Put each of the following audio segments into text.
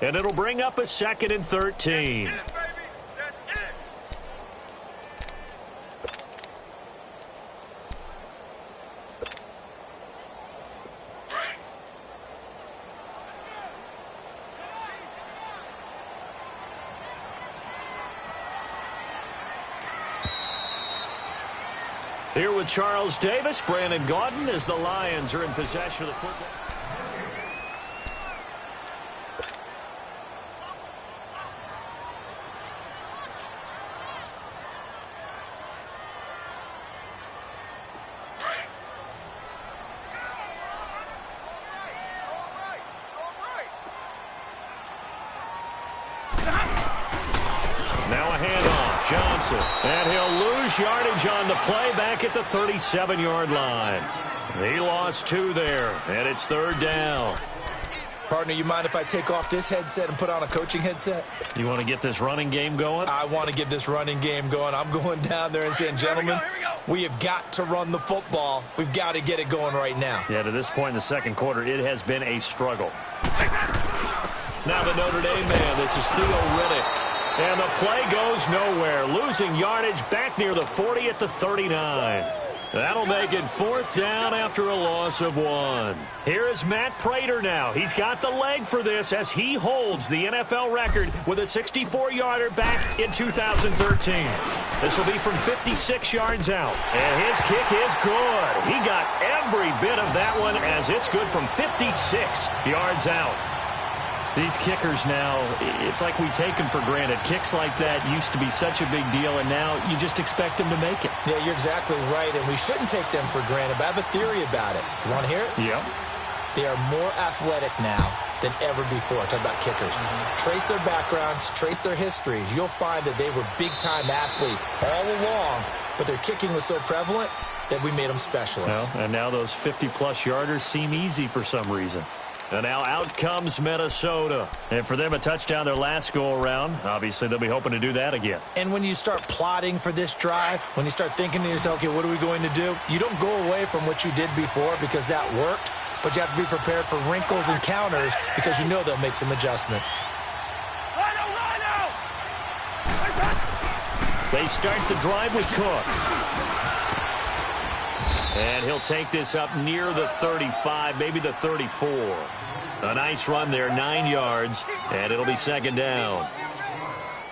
And it'll bring up a 2nd and 13. Here with Charles Davis, Brandon Gaudin, as the Lions are in possession of the football. Now a handoff, Johnson, and he'll lose yardage on the play back at the 37-yard line. He lost 2 there, and it's 3rd down. Partner, you mind if I take off this headset and put on a coaching headset? You want to get this running game going? I want to get this running game going. I'm going down there and saying, gentlemen, we have got to run the football. We've got to get it going right now. Yeah, to this point in the second quarter, it has been a struggle. Now the Notre Dame man, this is Theo Riddick. And the play goes nowhere, losing yardage back near the 40 at the 39. That'll make it 4th down after a loss of 1. Here is Matt Prater now. He's got the leg for this as he holds the NFL record with a 64-yarder back in 2013. This will be from 56 yards out. And his kick is good. He got every bit of that one as it's good from 56 yards out. These kickers now, it's like we take them for granted. Kicks like that used to be such a big deal, and now you just expect them to make it. Yeah, you're exactly right, and we shouldn't take them for granted, but I have a theory about it. You want to hear it? Yep. They are more athletic now than ever before. Talk about kickers. Trace their backgrounds, trace their histories. You'll find that they were big-time athletes all along, but their kicking was so prevalent that we made them specialists. Well, and now those 50-plus yarders seem easy for some reason. And now out comes Minnesota. And for them, a touchdown their last go-around. Obviously, they'll be hoping to do that again. And when you start plotting for this drive, when you start thinking to yourself, okay, what are we going to do? You don't go away from what you did before because that worked, but you have to be prepared for wrinkles and counters because you know they'll make some adjustments. They start the drive with Cook. And he'll take this up near the 35, maybe the 34. A nice run there, 9 yards, and it'll be 2nd down.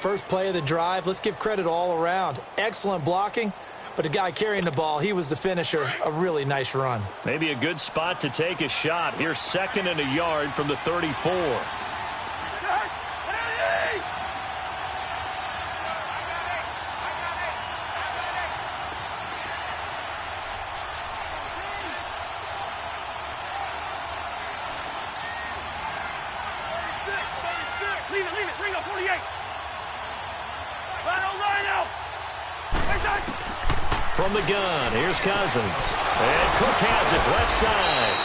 First play of the drive, let's give credit all around. Excellent blocking, but the guy carrying the ball, he was the finisher. A really nice run. Maybe a good spot to take a shot. Here's 2nd and a yard from the 34. From the gun, here's Cousins. And Cook has it left side.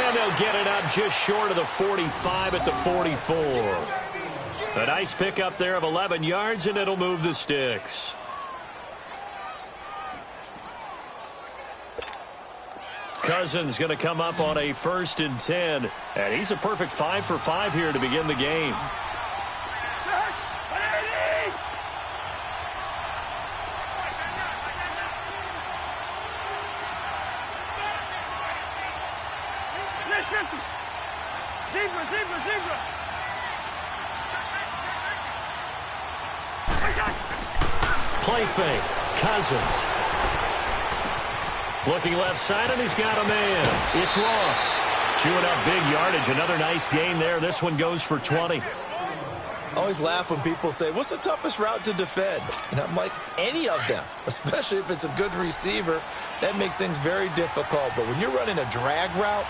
And they'll get it up just short of the 45 at the 44. A nice pickup there of 11 yards, and it'll move the sticks. Cousins going to come up on a 1st and 10. And he's a perfect 5 for 5 here to begin the game. Play fake. Cousins. Looking left side, and he's got a man. It's Ross. Chewing up big yardage. Another nice gain there. This one goes for 20. I always laugh when people say, what's the toughest route to defend? And I'm like, any of them, especially if it's a good receiver. That makes things very difficult. But when you're running a drag route,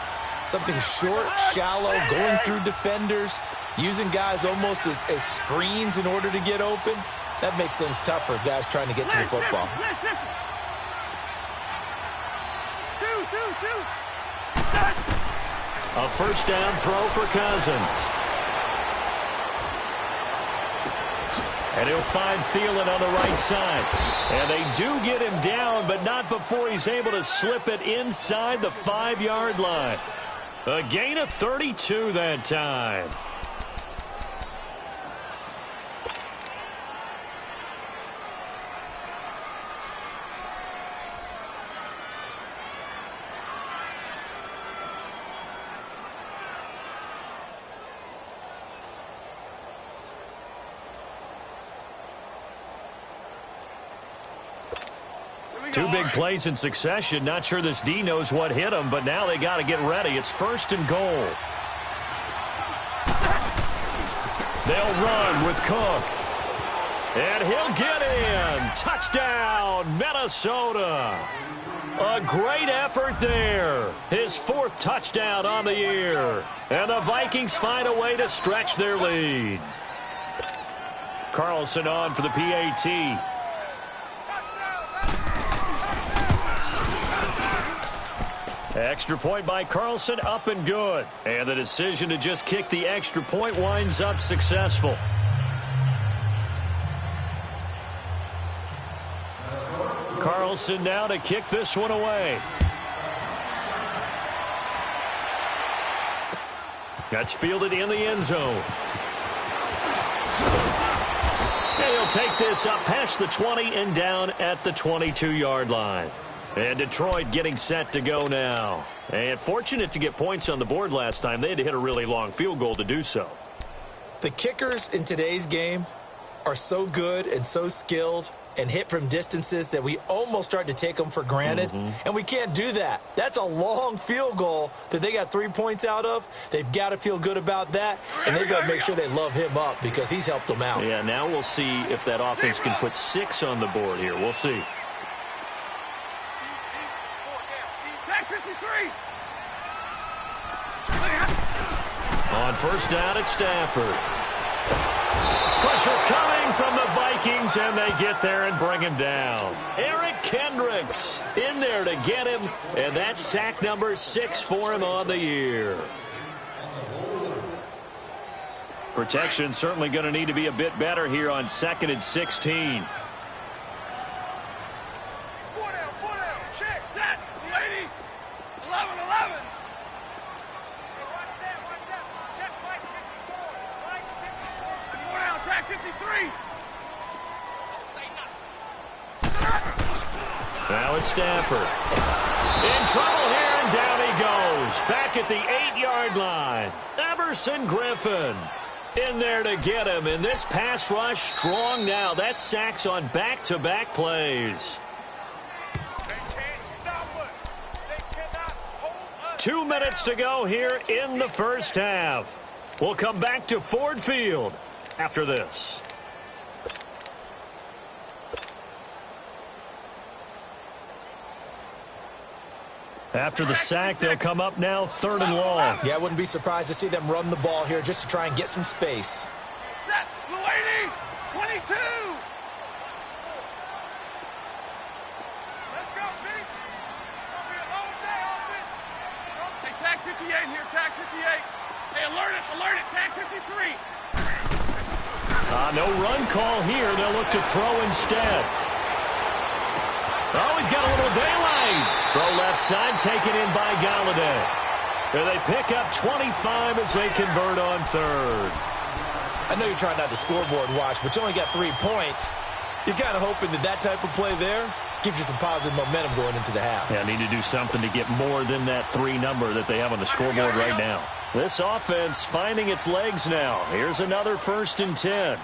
something short, shallow, going through defenders, using guys almost as screens in order to get open, that makes things tough for guys trying to get to the football. A 1st down throw for Cousins. And he'll find Thielen on the right side. And they do get him down, but not before he's able to slip it inside the 5-yard line. A gain of 32 that time. Two big plays in succession. Not sure this D knows what hit him, but now they got to get ready. It's 1st and goal. They'll run with Cook. And he'll get in. Touchdown, Minnesota. A great effort there. His 4th touchdown on the year. And the Vikings find a way to stretch their lead. Carlson on for the PAT. Extra point by Carlson, up and good. And the decision to just kick the extra point winds up successful. Carlson now to kick this one away. That's fielded in the end zone. And he'll take this up past the 20 and down at the 22-yard line. And Detroit getting set to go now. And fortunate to get points on the board last time. They had to hit a really long field goal to do so. The kickers in today's game are so good and so skilled and hit from distances that we almost start to take them for granted. And we can't do that. That's a long field goal that they got 3 points out of. They've got to feel good about that, and they've got to make sure they love him up because he's helped them out. Yeah, now we'll see if that offense can put 6 on the board here. We'll see. On 1st down at Stafford. Pressure coming from the Vikings, and they get there and bring him down. Eric Kendricks in there to get him, and that's sack number 6 for him on the year. Protection certainly going to need to be a bit better here on 2nd and 16. Now it's Stafford. In trouble here, and down he goes. Back at the 8-yard line. Everson Griffin in there to get him. And this pass rush strong now. That's sacks on back-to-back plays. 2 minutes to go here in the first half. We'll come back to Ford Field after this. After the sack, they'll come up now 3rd and long. Yeah, I wouldn't be surprised to see them run the ball here just to try and get some space. Set, Luady, 22. Let's go, Pete. It's going to be a long day offense. Hey, tag 58 here, tag 58. Hey, alert it, tag 53. No run call here. They'll look to throw instead. Oh, he's got a little daylight. Throw left side, taken in by Galladay. And they pick up 25 as they convert on 3rd. I know you're trying not to scoreboard watch, but you only got 3 points. You're kind of hoping that that type of play there gives you some positive momentum going into the half. Yeah, need to do something to get more than that 3 number that they have on the scoreboard right now. This offense finding its legs now. Here's another 1st and 10.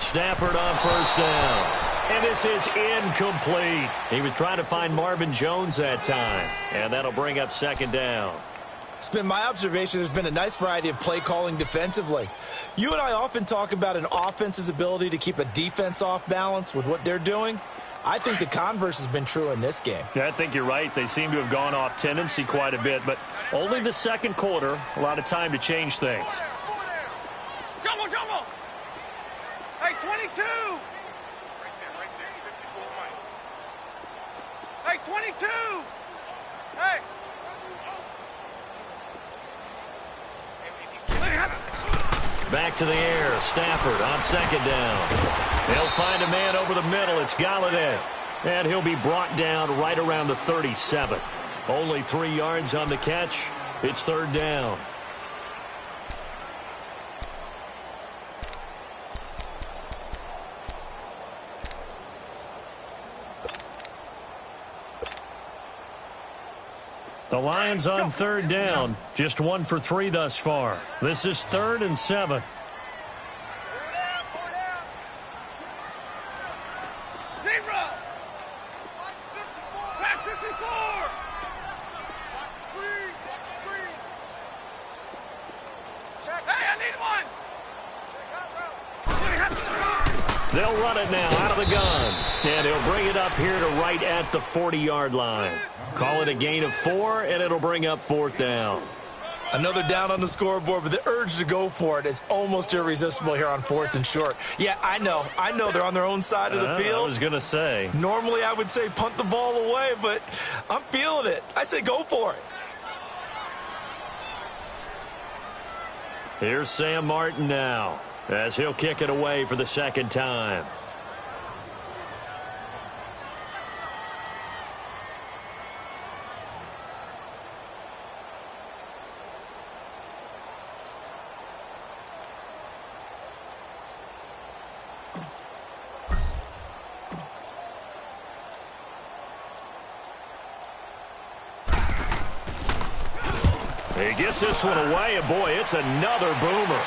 Stafford on 1st down. And this is incomplete. He was trying to find Marvin Jones that time. And that'll bring up 2nd down. It's been my observation there's been a nice variety of play calling defensively. You and I often talk about an offense's ability to keep a defense off balance with what they're doing. I think the converse has been true in this game. Yeah, I think you're right. They seem to have gone off tendency quite a bit, but only the 2nd quarter, a lot of time to change things. Jumbo! Hey, 22! Hey, 22! Hey! Back to the air. Stafford on 2nd down. He'll find a man over the middle. It's Galladay. And he'll be brought down right around the 37. Only 3 yards on the catch. It's 3rd down. The Lions on third down. Just 1 for 3 thus far. This is 3rd and 7. They'll run it now out of the gun. And he'll bring it up here to right at the 40-yard line. Call it a gain of 4, and it'll bring up 4th down. Another down on the scoreboard, but the urge to go for it is almost irresistible here on 4th and short. Yeah, I know they're on their own side of the field. I was going to say. Normally I would say punt the ball away, but I'm feeling it. I say go for it. Here's Sam Martin now, as he'll kick it away for the 2nd time. He gets this one away, and boy, it's another boomer.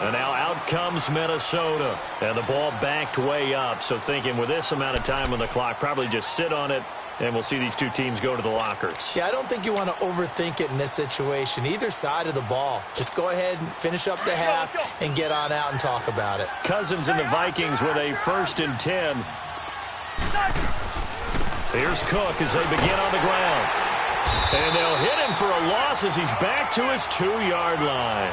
And now out comes Minnesota. And the ball backed way up. So thinking with this amount of time on the clock, probably just sit on it, and we'll see these two teams go to the lockers. Yeah, I don't think you want to overthink it in this situation. Either side of the ball. Just go ahead and finish up the half and get on out and talk about it. Cousins and the Vikings with a 1st and 10. Here's Cook as they begin on the ground. And they'll hit him for a loss as he's back to his 2-yard line.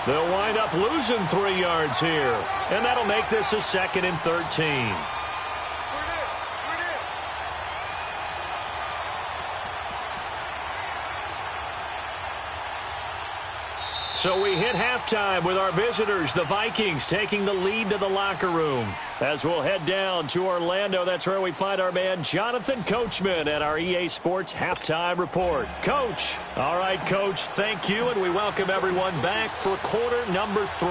They'll wind up losing 3 yards here. And that'll make this a 2nd and 13. So we hit halftime with our visitors, the Vikings, taking the lead to the locker room. As we'll head down to Orlando, that's where we find our man Jonathan Coachman at our EA Sports Halftime Report. Coach. All right, Coach, thank you, and we welcome everyone back for quarter number 3.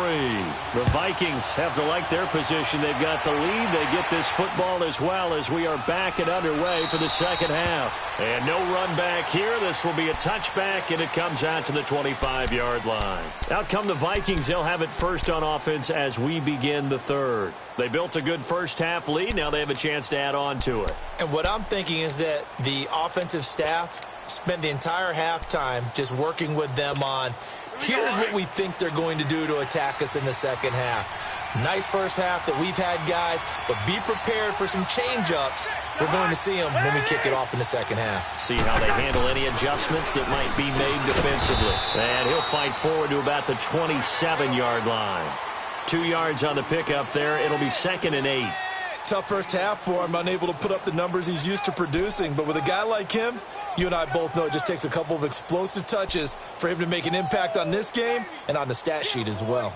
The Vikings have to like their position. They've got the lead. They get this football as well as we are back and underway for the 2nd half. And no run back here. This will be a touchback, and it comes out to the 25-yard line. Out come the Vikings. They'll have it first on offense as we begin the 3rd. They built a good first half lead. Now they have a chance to add on to it. And what I'm thinking is that the offensive staff spent the entire halftime just working with them on, here's what we think they're going to do to attack us in the 2nd half. Nice first half that we've had, guys, but be prepared for some change-ups. We're going to see them when we kick it off in the 2nd half. See how they handle any adjustments that might be made defensively. And he'll fight forward to about the 27-yard line. 2 yards on the pickup there. It'll be 2nd and 8. Tough first half for him, unable to put up the numbers he's used to producing. But with a guy like him, you and I both know it just takes a couple of explosive touches for him to make an impact on this game and on the stat sheet as well.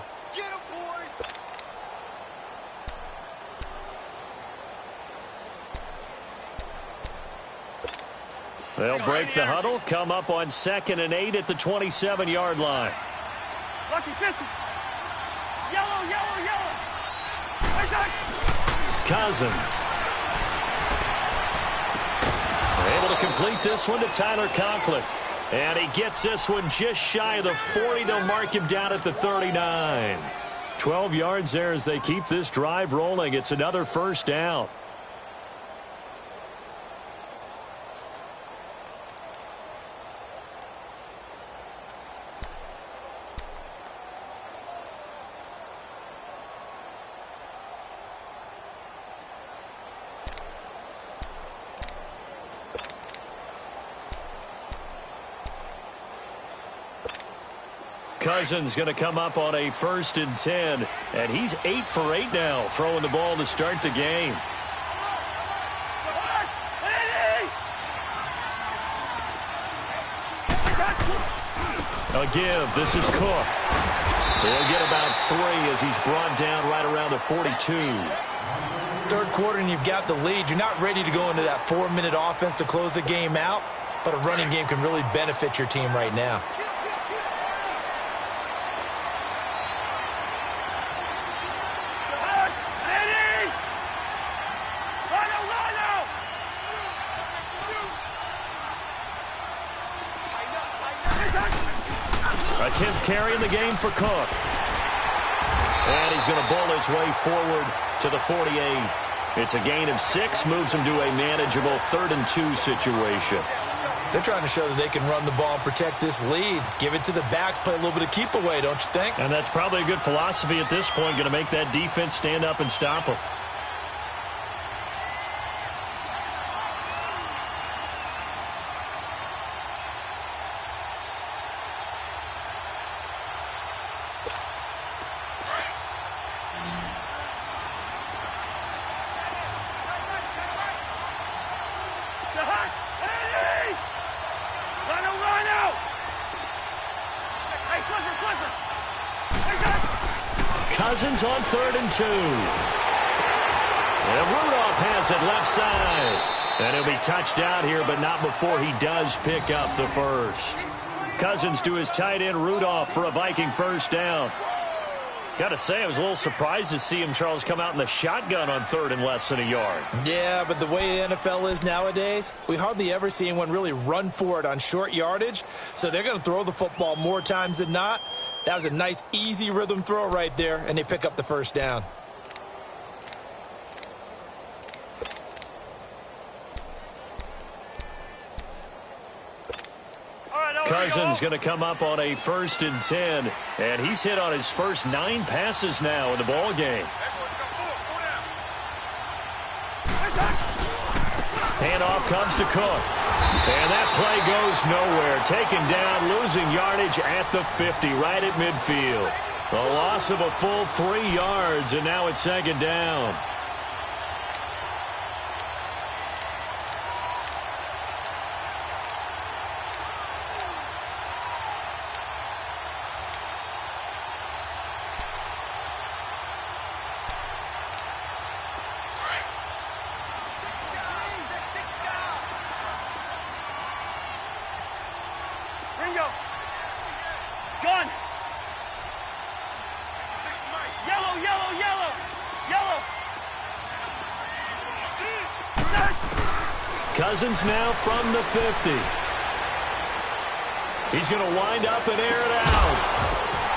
They'll break the huddle, come up on 2nd and 8 at the 27-yard line. Lucky 50. Yellow, yellow, yellow. Cousins. Able to complete this one to Tyler Conklin. And he gets this one just shy of the 40. They'll mark him down at the 39. 12 yards there as they keep this drive rolling. It's another first down. Cousins going to come up on a 1st and 10, and he's 8 for 8 now, throwing the ball to start the game. A give. This is Cook. He'll get about 3 as he's brought down right around the 42. Third quarter and you've got the lead. You're not ready to go into that 4-minute offense to close the game out, but a running game can really benefit your team right now. Run, A 10th carry in the game for Cook. And he's going to bowl his way forward to the 48. It's a gain of 6, moves him to a manageable 3rd and 2 situation. They're trying to show that they can run the ball and protect this lead. Give it to the backs, play a little bit of keep away, don't you think? And that's probably a good philosophy at this point, going to make that defense stand up and stop them. Cousins on 3rd and 2. And Rudolph has it left side. And he'll be touched out here, but not before he does pick up the first. Cousins to his tight end Rudolph for a Viking first down. Got to say, I was a little surprised to see him, Charles, come out in the shotgun on 3rd and less than a yard. Yeah, but the way the NFL is nowadays, we hardly ever see anyone really run for it on short yardage. So they're going to throw the football more times than not. That was a nice, easy rhythm throw right there, and they pick up the first down. Cousins going to come up on a 1st and 10, and he's hit on his first 9 passes now in the ball game. Handoff comes to Cook. And that play goes nowhere. Taken down, losing yardage at the 50, right at midfield. A loss of a full 3 yards, and now it's 2nd down. Gun! Yellow, yellow, yellow! Yellow! Cousins now from the 50. He's going to wind up and air it out.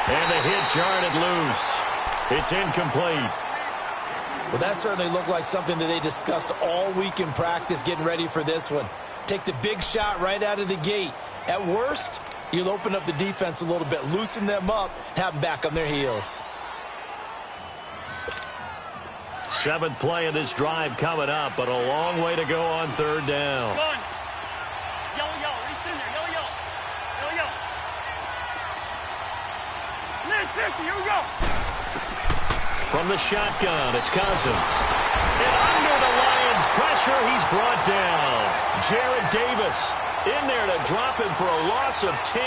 And the hit jarred it loose. It's incomplete. Well, that certainly looked like something that they discussed all week in practice getting ready for this one. Take the big shot right out of the gate. At worst, you'll open up the defense a little bit, loosen them up, have them back on their heels. 7th play of this drive coming up, but a long way to go on 3rd down. Gun! Yellow, yellow, reach in there, yellow, yellow. Yellow, yellow. Mid 50, here we go. From the shotgun, it's Cousins. And under the Lions' pressure, he's brought down. Jared Davis in there to drop him for a loss of 10.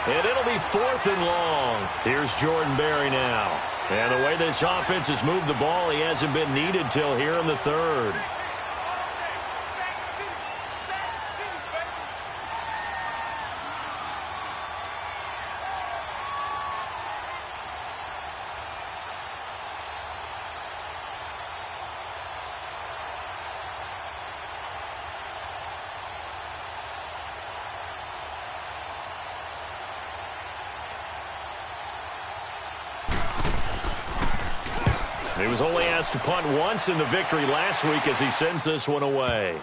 And it'll be 4th and long. Here's Jordan Berry now. And the way this offense has moved the ball, he hasn't been needed till here in the 3rd. He was only asked to punt once in the victory last week as he sends this one away.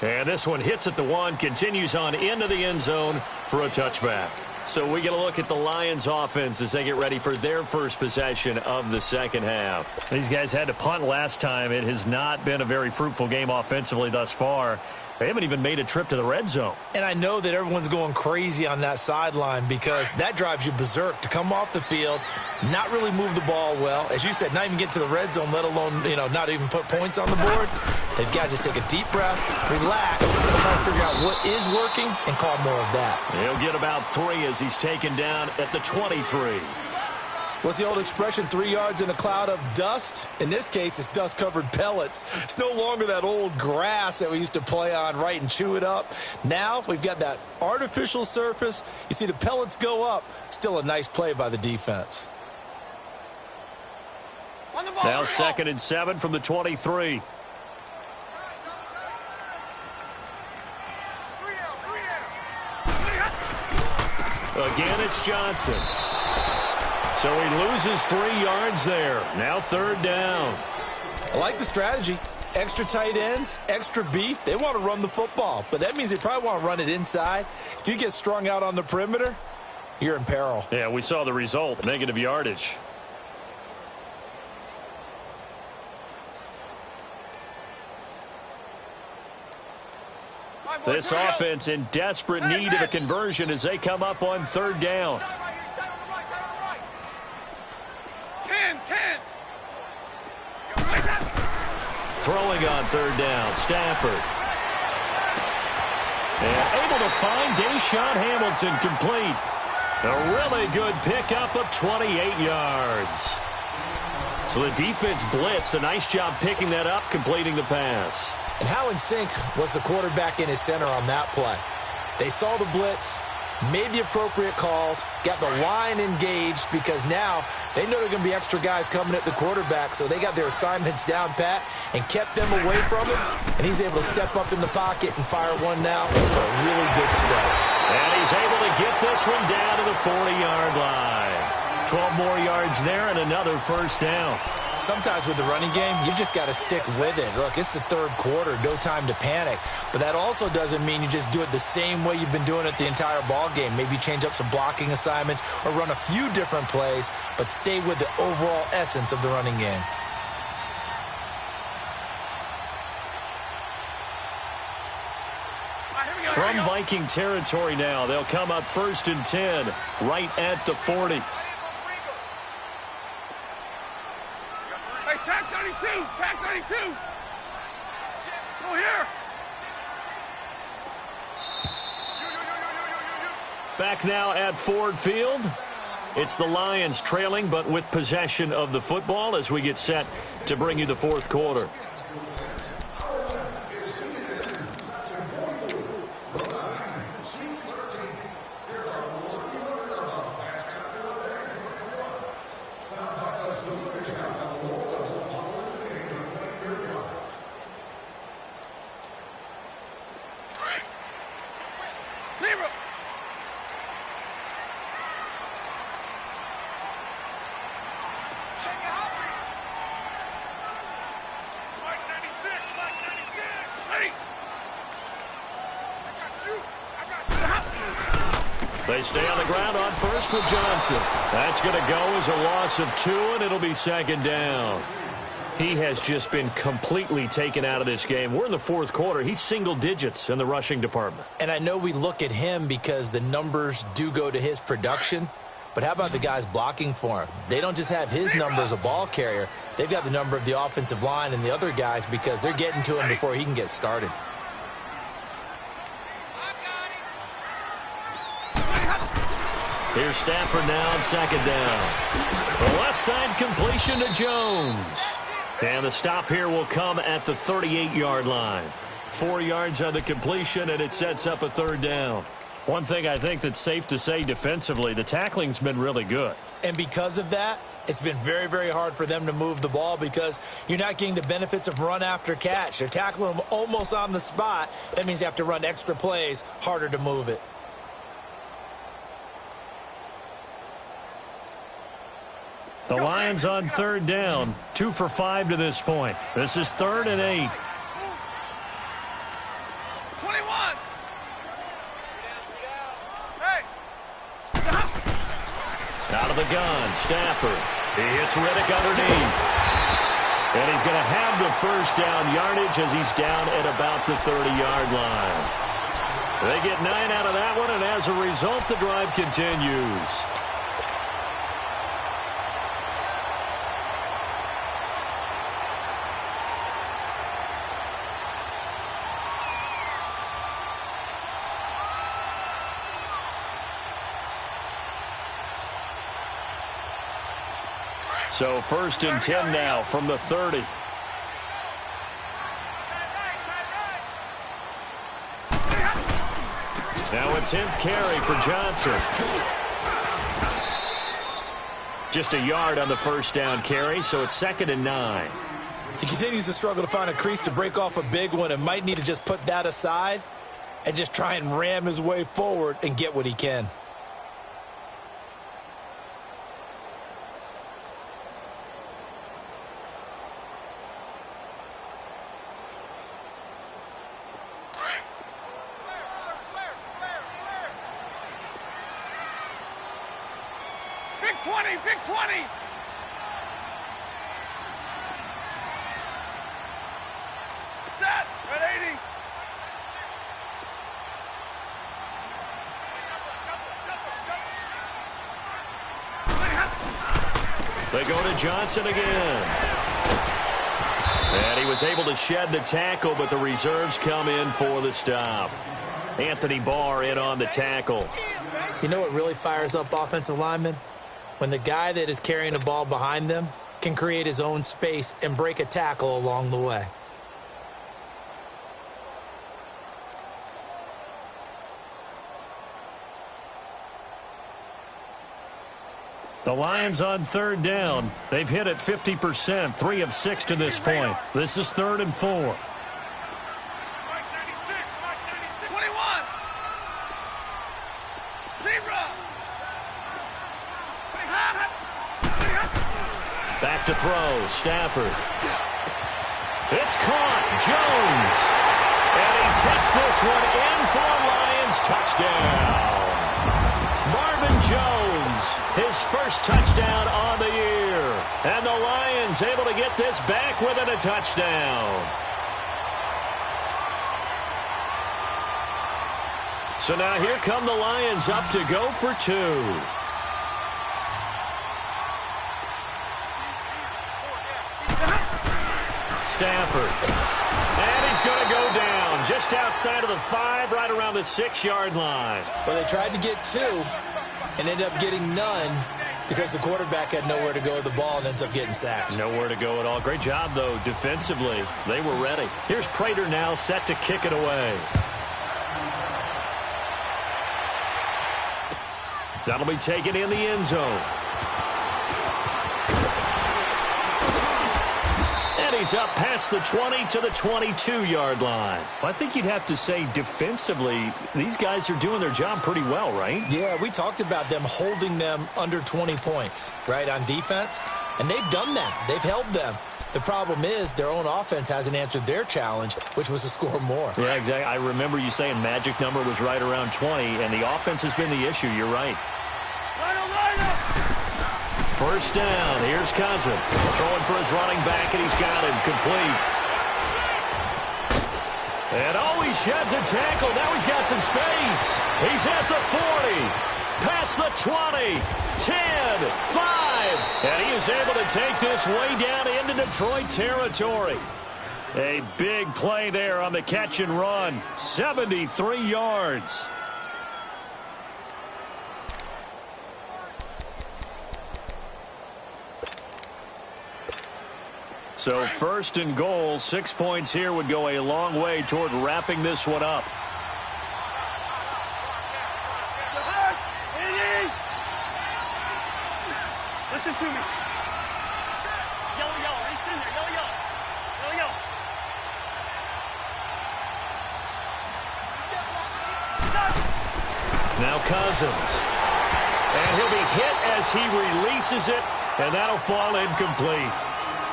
And this one hits at the 1, continues on into the end zone for a touchback. So we get a look at the Lions offense as they get ready for their first possession of the second half. These guys had to punt last time. It has not been a very fruitful game offensively thus far. They haven't even made a trip to the red zone. And I know that everyone's going crazy on that sideline because that drives you berserk to come off the field, not really move the ball well. As you said, not even get to the red zone, let alone, not even put points on the board. They've got to just take a deep breath, relax, try to figure out what is working and call more of that. He'll get about 3 as he's taken down at the 23. What's the old expression, 3 yards in a cloud of dust? In this case, it's dust-covered pellets. It's no longer that old grass that we used to play on, right, and chew it up. Now we've got that artificial surface. You see the pellets go up. Still a nice play by the defense. Now 2nd and 7 from the 23. Again, it's Johnson. So he loses 3 yards there. Now 3rd down. I like the strategy. Extra tight ends, extra beef. They want to run the football, but that means they probably want to run it inside. If you get strung out on the perimeter, you're in peril. Yeah, we saw the result, negative yardage. This offense in desperate need of a conversion as they come up on 3rd down. 10. Throwing on 3rd down, Stafford. And able to find Deshaun Hamilton complete. A really good pickup of 28 yards. So the defense blitzed. A nice job picking that up, completing the pass. And how in sync was the quarterback in his center on that play? They saw the blitz, made the appropriate calls, got the line engaged because now they know there are going to be extra guys coming at the quarterback, so they got their assignments down pat and kept them away from him, and he's able to step up in the pocket and fire one now for a really good strike. And he's able to get this one down to the 40-yard line. 12 more yards there and another 1st down. Sometimes with the running game, you just got to stick with it. Look, it's the 3rd quarter, no time to panic. But that also doesn't mean you just do it the same way you've been doing it the entire ball game. Maybe change up some blocking assignments or run a few different plays, but stay with the overall essence of the running game. From Viking territory now, they'll come up 1st and 10, right at the 40. Hey, tack 92. Tack 92. Go here. Back now at Ford Field. It's the Lions trailing, but with possession of the football as we get set to bring you the 4th quarter. They stay on the ground on 1st with Johnson. That's going to go as a loss of 2, and it'll be 2nd down. He has just been completely taken out of this game. We're in the 4th quarter. He's single digits in the rushing department. And I know we look at him because the numbers do go to his production, but how about the guys blocking for him? They don't just have his number as a ball carrier. They've got the number of the offensive line and the other guys because they're getting to him before he can get started. Here's Stafford now on 2nd down. The left side completion to Jones. And the stop here will come at the 38-yard line. 4 yards on the completion, and it sets up a 3rd down. One thing I think that's safe to say defensively, the tackling's been really good. And because of that, it's been very, very hard for them to move the ball because you're not getting the benefits of run after catch. They're tackling them almost on the spot. That means you have to run extra plays, harder to move it. The Lions on 3rd down, 2 for 5 to this point. This is 3rd and 8. 21. Hey. Out of the gun, Stafford. He hits Riddick underneath. And he's going to have the 1st down yardage as he's down at about the 30-yard line. They get 9 out of that one, and as a result, the drive continues. So 1st and 10 now from the 30. Now a 10th carry for Johnson. Just a yard on the 1st down carry, so it's 2nd and 9. He continues to struggle to find a crease to break off a big one and might need to just put that aside and just try and ram his way forward and get what he can. Big 20, big 20. Set, red 80. They go to Johnson again. And he was able to shed the tackle, but the reserves come in for the stop. Anthony Barr in on the tackle. You know what really fires up offensive linemen? When the guy that is carrying the ball behind them can create his own space and break a tackle along the way. The Lions on third down. They've hit it 50%, 3 of 6 to this point. This is 3rd and 4. 21. Zebra. Back to throw, Stafford. It's caught, Jones. And he takes this one in for a Lions touchdown. Marvin Jones, his first touchdown on the year. And the Lions able to get this back within a touchdown. So now here come the Lions up to go for 2. Stafford. And he's going to go down just outside of the 5, right around the 6-yard line. Well, they tried to get 2 and ended up getting none because the quarterback had nowhere to go with the ball and ends up getting sacked. Nowhere to go at all. Great job, though, defensively. They were ready. Here's Prater now set to kick it away. That'll be taken in the end zone. And he's up past the 20 to the 22-yard line. I think you'd have to say defensively, these guys are doing their job pretty well, right? Yeah, we talked about them holding them under 20 points, right, on defense. And they've done that. They've held them. The problem is their own offense hasn't answered their challenge, which was to score more. Yeah, exactly. I remember you saying magic number was right around 20, and the offense has been the issue. You're right. First down. Here's Cousins. Throwing for his running back, and he's got him complete. And he sheds a tackle. Now he's got some space. He's at the 40. Past the 20. 10. 5. And he is able to take this way down into Detroit territory. A big play there on the catch and run. 73 yards. So first and goal, 6 points here would go a long way toward wrapping this one up. Listen to me. Yellow, yellow. He's in there. Yellow, yellow. Yellow, yellow. Now Cousins. And he'll be hit as he releases it, and that'll fall incomplete.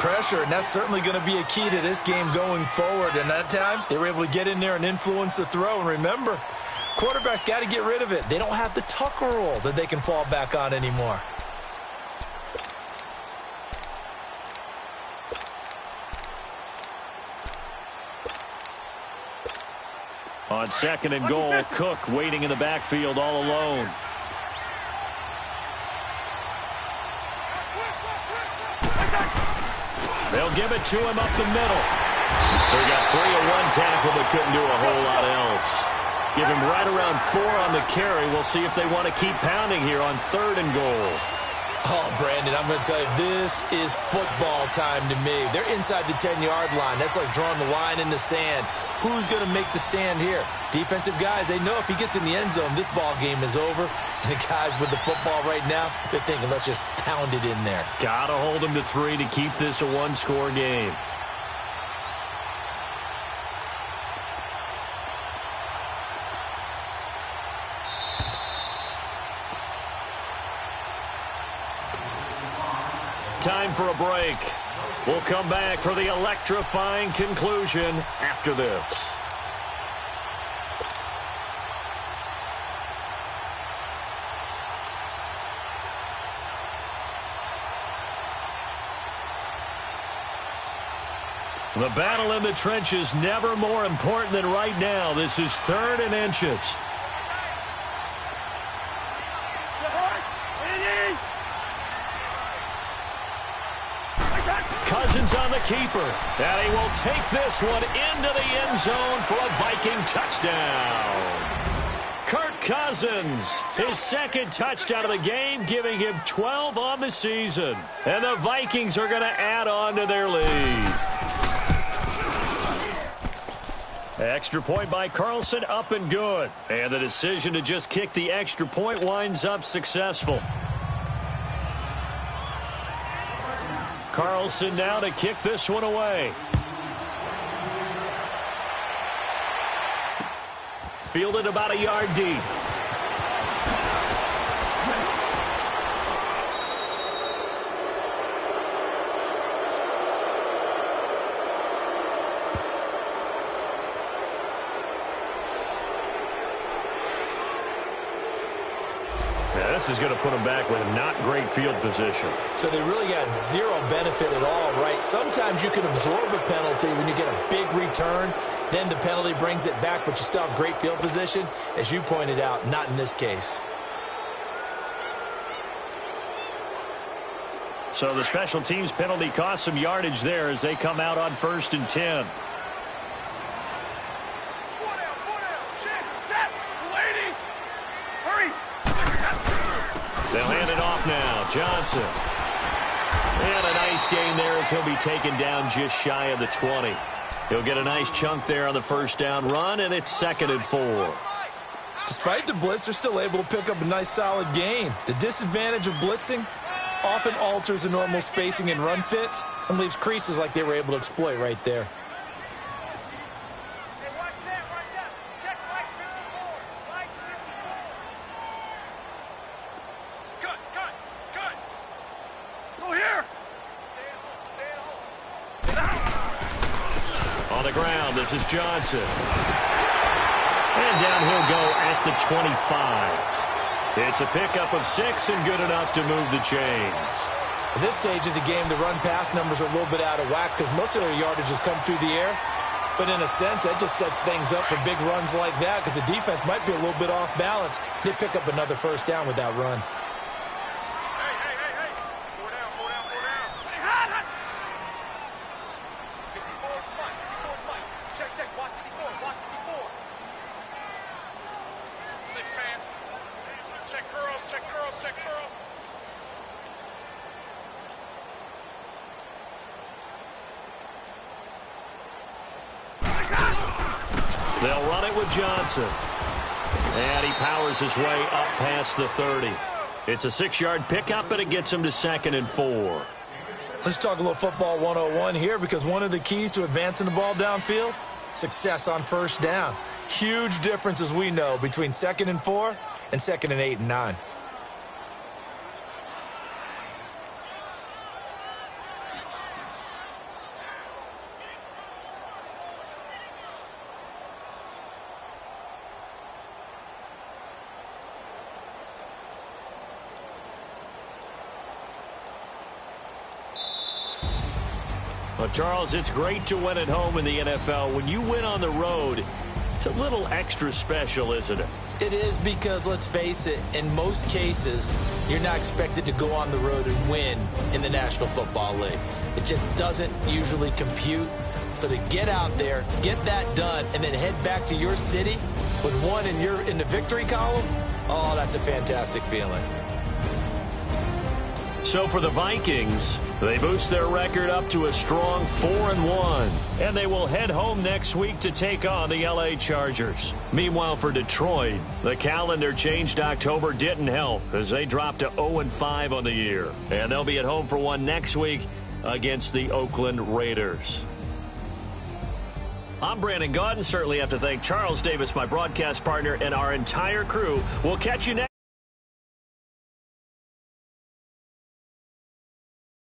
Pressure, and that's certainly going to be a key to this game going forward. And that time, they were able to get in there and influence the throw. And remember, quarterbacks got to get rid of it. They don't have the Tucker rule that they can fall back on anymore. On second and goal, Cook waiting in the backfield all alone. They'll give it to him up the middle. So he got 3 on one tackle, but couldn't do a whole lot else. Give him right around 4 on the carry. We'll see if they want to keep pounding here on third and goal. Oh, Brandon, I'm going to tell you, this is football time to me. They're inside the 10-yard line. That's like drawing the line in the sand. Who's going to make the stand here? Defensive guys, they know if he gets in the end zone, this ball game is over. And the guys with the football right now, they're thinking, let's just pound it in there. Got to hold them to 3 to keep this a one-score game. Time for a break. We'll come back for the electrifying conclusion after this. The battle in the trenches never more important than right now. This is 3rd and inches. Cousins on the keeper. And he will take this one into the end zone for a Viking touchdown. Kirk Cousins, his 2nd touchdown of the game, giving him 12 on the season. And the Vikings are going to add on to their lead. Extra point by Carlson, up and good. And the decision to just kick the extra point winds up successful. Carlson now to kick this one away. Fielded about a yard deep. This is going to put them back with not great field position. So they really got zero benefit at all, right? Sometimes you can absorb a penalty when you get a big return. Then the penalty brings it back, but you still have great field position. As you pointed out, not in this case. So the special teams penalty cost some yardage there as they come out on 1st and 10. They'll hand it off now. Johnson. And a nice gain there as he'll be taken down just shy of the 20. He'll get a nice chunk there on the 1st down run, and it's 2nd and 4. Despite the blitz, they're still able to pick up a nice solid gain. The disadvantage of blitzing often alters the normal spacing and run fits and leaves creases like they were able to exploit right there. This is Johnson. And down he'll go at the 25. It's a pickup of 6 and good enough to move the chains. At this stage of the game, the run-pass numbers are a little bit out of whack because most of their yardage has come through the air. But in a sense, that just sets things up for big runs like that because the defense might be a little bit off balance. They pick up another 1st down with that run. They'll run it with Johnson. And he powers his way up past the 30. It's a 6-yard pickup, and it gets him to 2nd and 4. Let's talk a little football 101 here because one of the keys to advancing the ball downfield, success on 1st down. Huge difference, as we know, between 2nd and 4 and 2nd and 8 and 9. Well, Charles, it's great to win at home in the NFL. When you win on the road, it's a little extra special, isn't it? It is because, let's face it, in most cases, you're not expected to go on the road and win in the National Football League. It just doesn't usually compute. So to get out there, get that done, and then head back to your city with one in the victory column, oh, that's a fantastic feeling. So for the Vikings, they boost their record up to a strong 4-1, and they will head home next week to take on the LA Chargers. Meanwhile, for Detroit, the calendar changed. October didn't help as they dropped to 0-5 on the year, and they'll be at home for one next week against the Oakland Raiders. I'm Brandon Gaudin. Certainly have to thank Charles Davis, my broadcast partner, and our entire crew. We'll catch you next.